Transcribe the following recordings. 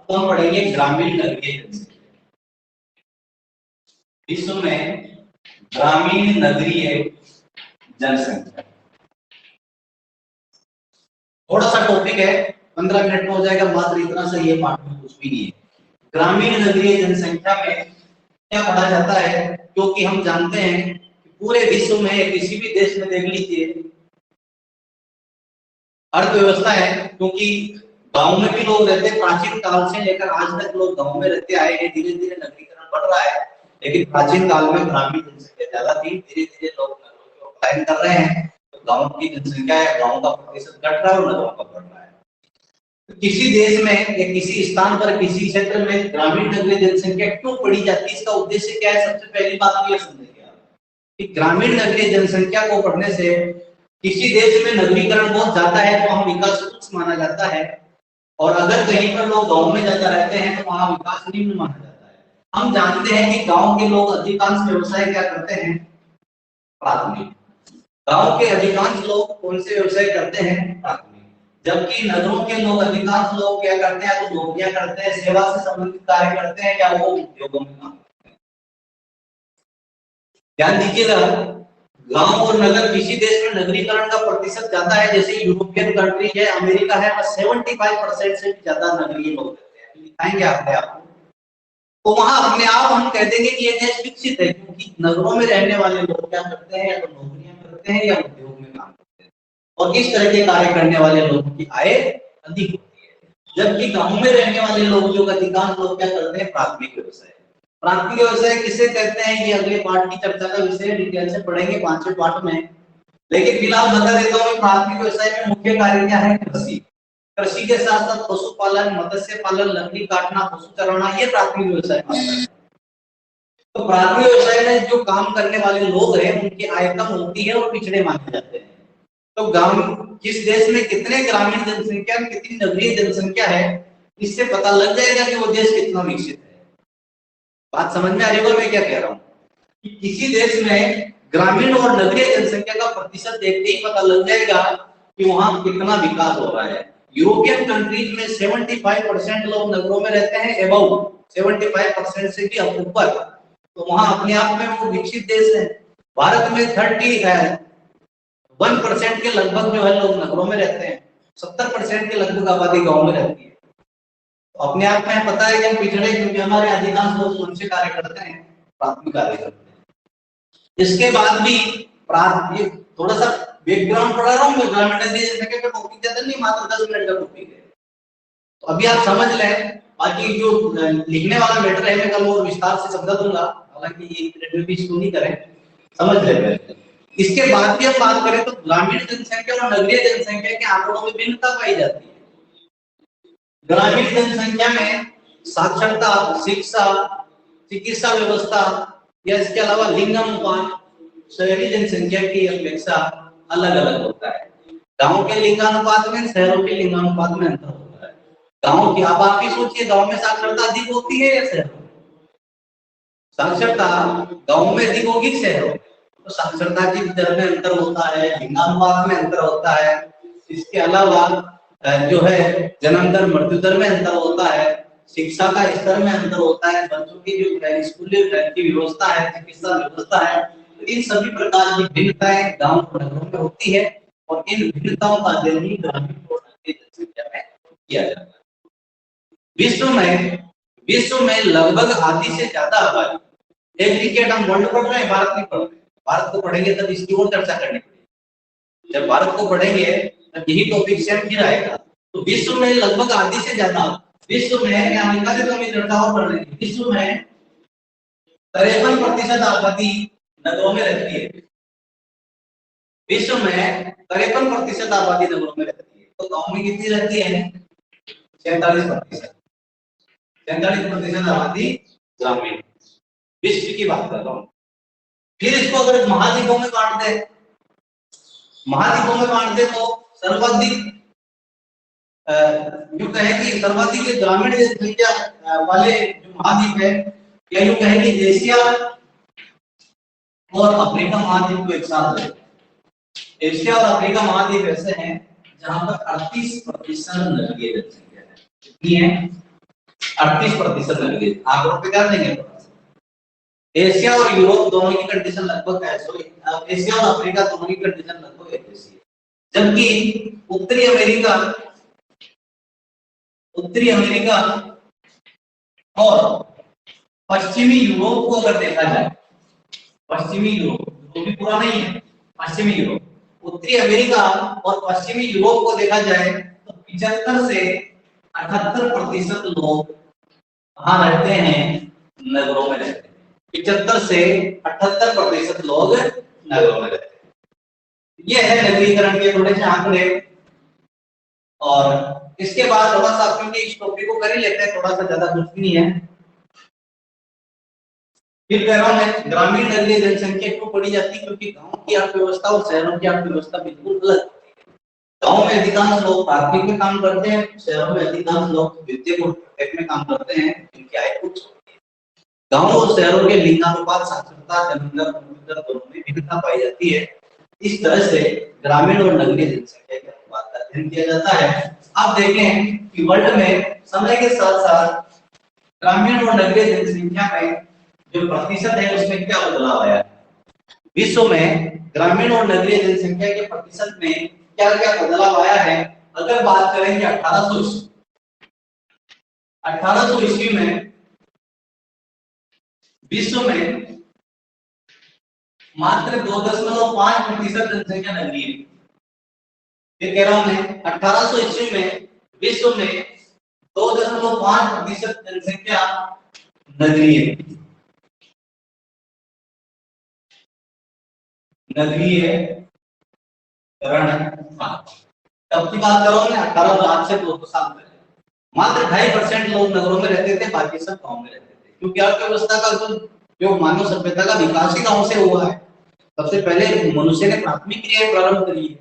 तो हम पढ़ेंगे ग्रामीण नगरीय जनसंख्या। विश्व में ग्रामीण नगरीय जनसंख्या थोड़ा सा टॉपिक है, 15 मिनट में हो जाएगा, मात्र इतना सा ये पाठ में कुछ भी नहीं है। ग्रामीण नगरीय जनसंख्या में क्या पढ़ा जाता है, क्योंकि हम जानते हैं कि पूरे विश्व में किसी भी देश में देख लीजिए अर्थव्यवस्था है, क्योंकि गांव में भी लोग रहते हैं, प्राचीन काल से लेकर आज तक लोग गांव में रहते आए हैं। धीरे धीरे नगरीकरण बढ़ रहा है, लेकिन प्राचीन काल में ग्रामीण जनसंख्या ज्यादा थी। धीरे धीरे लोग नगरों की ओर पलायन कर रहे हैं, तो गांव की जनसंख्या है, गांव का प्रतिशत घट रहा है और नगरों का बढ़ रहा है। किसी देश में या किसी स्थान पर किसी क्षेत्र में ग्रामीण नगरीय जनसंख्या क्यों बढ़ी जाती है, इसका उद्देश्य क्या है? सबसे पहली बात तो ये समझेंगे आप कि ग्रामीण नगरीय जनसंख्या को बढ़ने से किसी देश में नगरीकरण बहुत ज्यादा है तो वहां विकास उच्च माना जाता है, और अगर कहीं पर लोग गांव में ज्यादा रहते हैं तो वहां विकास निम्न माना जाता है। हम जानते हैं कि गांव के लोग अधिकांश व्यवसाय क्या करते हैं? प्राथमिक। गांव के अधिकांश लोग कौन से व्यवसाय करते हैं? प्राथमिक। जबकि नगरों के लोग अधिकांश लोग क्या करते हैं? तो नौकरियां करते हैं, सेवा से संबंधित कार्य करते हैं, या वो उद्योगों में काम करते हैं। ध्यान दीजिएगा, गांव और नगर किसी देश में नगरीकरण का प्रतिशत ज्यादा है, जैसे यूरोपियन कंट्री है, अमेरिका है, 75% से भी ज्यादा नगरीय लोग रहते हैं। दिखाएंगे आपको, तो वहां अपने आप हम कह देंगे कि ये देश विकसित है, क्योंकि नगरों में रहने वाले लोग क्या करते हैं? या तो नौकरियां करते हैं या उद्योग में काम करते हैं, और इस तरह के कार्य करने वाले लोगों की आय अधिक होती है। जबकि गांव में रहने वाले लोग, जो अधिकांश लोग क्या करते हैं? प्राथमिक व्यवसाय। प्राथमिक व्यवसाय किसे कहते हैं, ये अगले पाठ की चर्चा का विषय, डिटेल से पढ़ेंगे 5वें पाठ में। लेकिन फिलहाल बता देता हूँ, प्राथमिक व्यवसाय में मुख्य कार्य क्या है? कृषि। कृषि के साथ साथ पशुपालन, मत्स्य पालन, लकड़ी काटना, पशु चराना, ये प्राथमिक व्यवसाय आता है। तो प्राथमिक व्यवसाय में जो काम करने वाले लोग हैं, उनकी आय कम होती है और पिछड़े माने जाते हैं। तो गांव, किस देश में कितने ग्रामीण जनसंख्या, कितनी नगरीय जनसंख्या है, इससे पता लग जाएगा कि वो देश कितना विकसित है। बात समझ में आ रही है मैं क्या कह रहा हूँ? कि किसी देश में ग्रामीण और नगरीय जनसंख्या का प्रतिशत देखते ही पता लग जाएगा कि वहां कितना विकास हो रहा है। यूरोपियन कंट्रीज में 75% लोग नगरों में रहते हैं, अबव 75% से भी ऊपर, तो वहां अपने आप में वो विकसित देश है। भारत में 31% के लगभग जो है लोग नगरों में रहते हैं, 70% के लगभग आबादी गाँव में रहती है। तो अपने आप में पता है कि हम पिछड़े, क्योंकि हमारे अधिकांश लोग कौन से कार्य करते हैं? प्राथमिक कार्य करते हैं। इसके बाद भी थोड़ा सा बैकग्राउंड पढ़ा रहा हूँ, ग्रामीण नगरीय जनसंख्या का टॉपिक ज्यादा नहीं, मात्र 10 मिनट का टॉपिक है, तो अभी आप समझ लें। बाकी जो लिखने वाला मैटर है मैं कल और विस्तार से समझा दूंगा, हालांकि ये मिनट में भी इसको नहीं करें, समझ लें। इसके बाद भी हम बात करें तो ग्रामीण जनसंख्या और नगरीय जनसंख्या के आंकड़ों में भिन्नता पाई जाती है। ग्रामीण जनसंख्या में साक्षरता, शिक्षा, चिकित्सा व्यवस्था या इसके अलावा लिंगानुपात शहरी जनसंख्या की अपेक्षा अलग अलग होता है। गांव के लिंगानुपात में शहरों के लिंगानुपात में अंतर होता है। गांव की, अब आप ही सोचिए, गांव में साक्षरता अधिक होती है या शहरों में? साक्षरता गांव में अधिक होगी शहरों में? तो साक्षरता की दर में अंतर होता है, लिंगानुपात में अंतर होता है। इसके अलावा जो है जन्म दर, मृत्यु दर में अंतर होता है, शिक्षा का स्तर में अंतर होता है, बच्चों की जो स्कूल की व्यवस्था है, चिकित्सा व्यवस्था है, तो इन सभी प्रकार की भिन्नताएं गांव और नगरों में होती है, और इन भिन्नताओं का अध्ययन ही ग्रामीण और नगरीय जनसंख्या में किया जाता है। विश्व में लगभग आधी से ज्यादा आबादी, एक क्रिकेट हम वर्ल्ड पढ़ रहे हैं, भारत नहीं पढ़ रहे। भारत को पढ़ेंगे तब इसकी और चर्चा करनी पड़ेगी। जब भारत को पढ़ेंगे तब यही टॉपिक सेम फिर आएगा। तो विश्व में लगभग आधी से ज्यादा, विश्व में अमेरिका से कमी चर्चा और कर लेंगे, विश्व में 53% आबादी नगरों में रहती है। विश्व में 53% आबादी नगरों में रहती है, तो गांव में कितनी रहती है? 47%। 47% आबादी ग्रामीण, विश्व की बात कर रहा हूं। फिर इसको अगर महाद्वीपों में बांट दे, तो सर्वाधिक यूं कहे कि सर्वाधिक ग्रामीण जनसंख्या वाले जो महाद्वीप है, या यूं कहे कि एशिया और अफ्रीका महाद्वीप को एक साथ है। एशिया और अफ्रीका महाद्वीप ऐसे हैं जहां पर 38% नगरीय जनसंख्या है। कितनी है? 38% नगरीय। आंकड़ों पे ध्यान देंगे थोड़ा सा। एशिया और यूरोप दोनों की कंडीशन लगभग ऐसी, एशिया और अफ्रीका दोनों की कंडीशन लगभग एक जैसी है, जबकि उत्तरी अमेरिका और पश्चिमी यूरोप को अगर देखा जाए, पश्चिमी यूरोप जो भी पूरा नहीं है, पश्चिमी यूरोप, उत्तरी अमेरिका और पश्चिमी यूरोप को देखा जाए तो 75 से 78% लोग कहाँ रहते हैं, नगरों में रहते हैं। 75 से 78% लोग नगरों में रहते हैं। ये है नगरीकरण के थोड़े से आंकड़े। और इसके बाद थोड़ा सा, क्योंकि इस टॉपिक को कर ही लेते हैं, थोड़ा सा ज्यादा कुछ नहीं है। फिर कह रहा हूं मैं, ग्रामीण नगरीय जनसंख्या क्यों पढ़ी जाती है, क्योंकि गांव की अर्थव्यवस्था और शहरों की अर्थव्यवस्था बिल्कुल अलग होती है। गांव में अधिकांश लोग प्राथमिक में काम करते हैं, शहरों में अधिकांश लोग द्वितीयक और तृतीयक में काम करते हैं, जिनकी आय कुछ होती है। गांव और शहरों के लिंगानुपात, साक्षरता, जन्मदर, मृत्यु दर दोनों में भिन्नता पाई जाती है। इस तरह से ग्रामीण और नगरीय जनसंख्या के अनुपात का अध्ययन किया जाता है। आप देखें कि वर्ल्ड में समय के साथ साथ ग्रामीण और नगरीय जनसंख्या में जो प्रतिशत है उसमें क्या बदलाव आया है। विश्व में ग्रामीण और नगरीय जनसंख्या के प्रतिशत में क्या क्या बदलाव आया है। अगर बात करें कि 1800 ईस्वी में विश्व में मात्र 2.5% जनसंख्या नगरीय है। ये कह रहा हूं मैं, 1800 ईस्वी में विश्व में 2.5% जनसंख्या नगरीय है। तब की बात करो मैं, 1800 आज से 200 साल पहले मात्र 2.5% लोग नगरों में रहते थे, बाकी सब गांव में रहते थे। क्योंकि अर्थव्यवस्था का जो मानव सभ्यता का विकास ही गांव से हुआ है। सबसे पहले मनुष्य ने प्राथमिक क्रियाएं प्रारंभ करी है।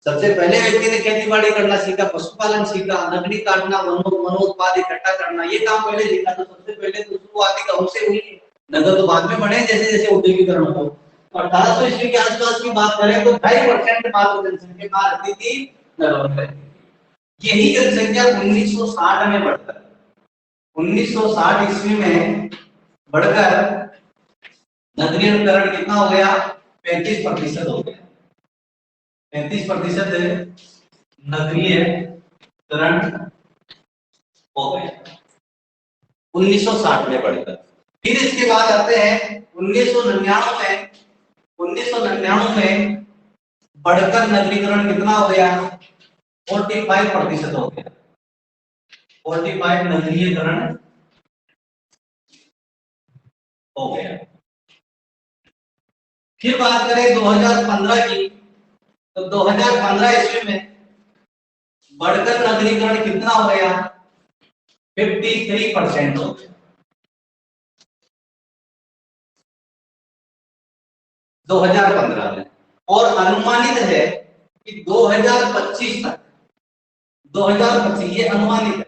सबसे पहले व्यक्ति ने खेती बाड़ी करना सीखा, पशुपालन सीखा, लकड़ी काटना, वनोत्पाद इकट्ठा करना, ये काम पहले सीखा। तो सबसे पहले तो शुरुआती गांव से हुई है। नगर तो बाद में बढ़े जैसे जैसे औद्योगिकरण हो। 1800 ईस्वी के आसपास की बात करें तो 2.5% मात्र जनसंख्या कहाँ रहती थी, नगरों में रहती थी। यही जनसंख्या 1960 में बढ़कर 1960 ईस्वी में बढ़कर नगरीकरण कितना हो गया, 35% हो गया। 35% नगरीकरण हो गया 1960 में बढ़कर। फिर इसके बाद आते हैं 1999 में बढ़कर नगरीकरण कितना हो गया, 45% हो गया। 45 नगरीकरण हो गया। फिर बात करें 2015 की, तो 2015 ईस्वी में बढ़कर नगरीकरण कितना हो गया, 53% हो गया। 2015 में, और अनुमानित है कि 2025 तक, 2025 ये अनुमानित है,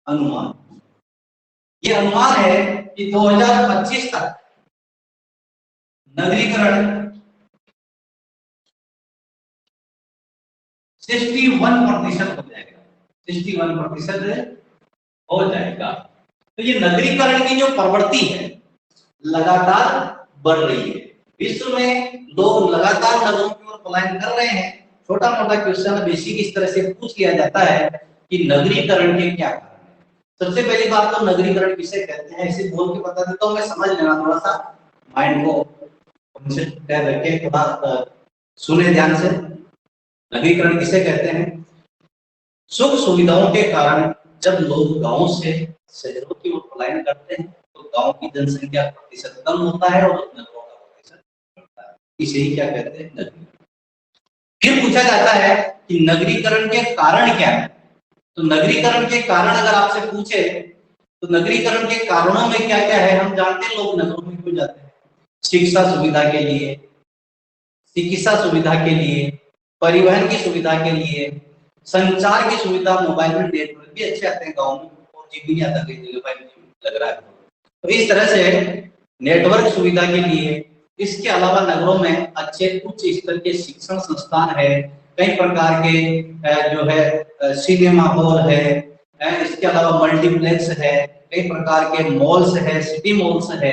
अनुमान, ये अनुमान है कि 2025 तक नगरीकरण 61% हो जाएगा। 61% हो जाएगा। तो ये नगरीकरण की जो प्रवृत्ति है लगातार बढ़ रही है। विश्व में लोग लगातार नगरों की ओर पलायन कर रहे हैं। छोटा मोटा क्वेश्चन बेसिक इस तरह से पूछ लिया जाता है कि नगरीकरण के क्या कारण है। सबसे पहली बात तो नगरीकरण किसे कहते हैं इसे बोल के बता देता हूँ मैं, समझ लेना थोड़ा सा, माइंड को रखे, थोड़ा सुने ध्यान से। नगरीकरण किसे कहते हैं, सुख सुविधाओं के कारण जब लोग गांव से शहरों की ओर पलायन करते हैं तो गांव की जनसंख्या प्रतिशत कम होता है और नगरों का प्रतिशत बढ़ता है। इसे ही क्या कहते हैं, नगरीकरण। फिर पूछा जाता है कि नगरीकरण के कारण क्या है। तो नगरीकरण के कारण अगर आपसे पूछे तो नगरीकरण के कारणों में क्या क्या है। हम जानते हैं लोग नगरों में क्यों जाते हैं, शिक्षा सुविधा के लिए, चिकित्सा सुविधा के लिए, परिवहन की सुविधा के लिए, संचार की सुविधा, मोबाइल में नेटवर्क भी अच्छे आते हैं गाँव में, 4G भी नहीं आता कई जगह, 5G लग रहा है। तो इस तरह से नेटवर्क सुविधा के लिए, इसके अलावा नगरों में अच्छे उच्च स्तर के शिक्षण संस्थान है, कई प्रकार के जो है सिनेमा हॉल है, इसके अलावा मल्टीप्लेक्स है, कई प्रकार के मॉल्स है, सिटी मॉल्स है,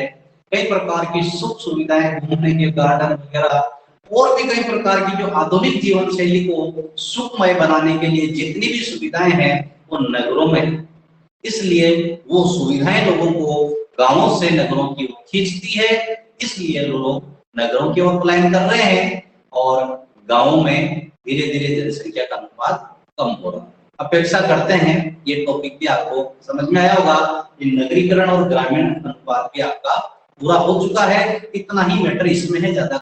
कई प्रकार की सुख सुविधाएं, घूमने के गार्डन वगैरह और भी कई प्रकार की जो आधुनिक जीवन शैली को सुखमय बनाने के लिए जितनी भी सुविधाएं हैं वो नगरों में है। इसलिए वो सुविधाएं लोगों को गांवों से नगरों की ओर खींचती है, इसलिए लोग नगरों की ओर पलायन कर रहे हैं और गांवों में धीरे धीरे जनसंख्या का अनुपात कम हो रहा है। अपेक्षा करते हैं ये टॉपिक भी आपको समझ में आया होगा। ये नगरीकरण और ग्रामीण अनुपात भी आपका पूरा हो चुका है, इतना ही मैटर इसमें है, ज्यादा